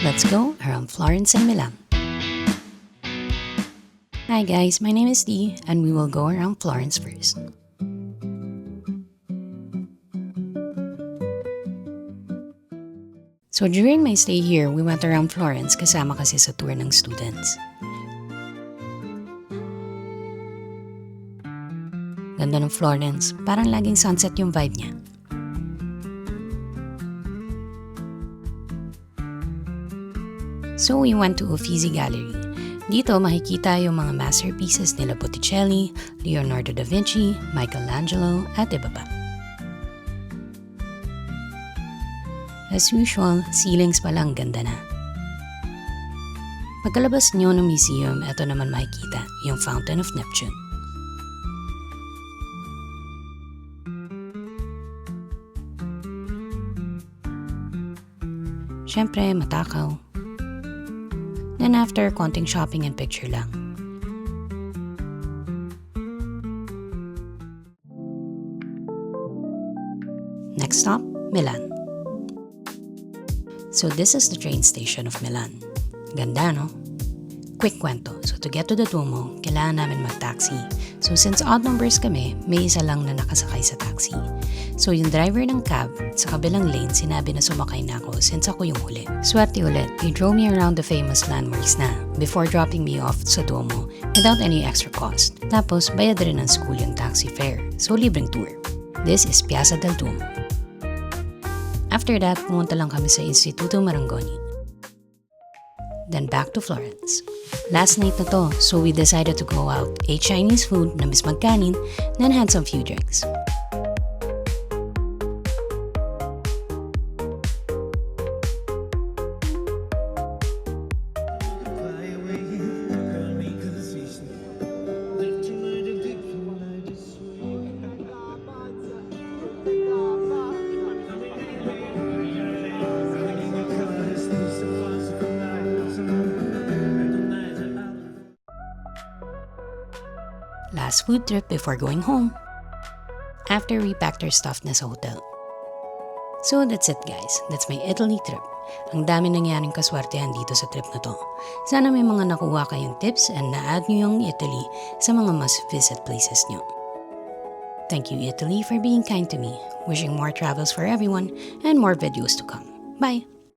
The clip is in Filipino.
Let's go around Florence and Milan. Hi guys, my name is Dee and we will go around Florence first. So during my stay here, we went around Florence kasama kasi sa tour ng students. Ganda ng Florence, parang laging sunset yung vibe niya. So we went to Uffizi Gallery. Dito makikita yung mga masterpieces nila Botticelli, Leonardo da Vinci, Michelangelo at iba pa. As usual, ceilings pa lang ganda na. Pagkalabas niyo ng museum, ito naman makikita, yung Fountain of Neptune. Siyempre, matakaw. Then after, konting shopping and picture lang. Next stop, Milan. So this is the train station of Milan. Ganda, no? Quick kwento. So to get to the Duomo, kailangan namin mag-taxi. So since odd numbers kami, may isa lang na nakasakay sa taxi. So yung driver ng cab, sa kabilang lane, sinabi na sumakay na ako since ako yung huli. Swerte ulit, he drove me around the famous landmarks na before dropping me off sa Duomo without any extra cost. Tapos bayad rin ng school yung taxi fare. So libreng tour. This is Piazza del Duomo. After that, pumunta lang kami sa Instituto Marangoni. Then back to Florence. Last night na to, so we decided to go out, ate Chinese food na mis magkanin, then had some few drinks. Last food trip before going home. After we packed our stuff na sa hotel. So that's it guys, that's my Italy trip. Ang dami nangyaring kaswertehan dito sa trip na to. Sana may mga nakuha kayong tips and na-add nyo yung Italy sa mga must-visit places nyo. Thank you Italy for being kind to me. Wishing more travels for everyone and more videos to come. Bye!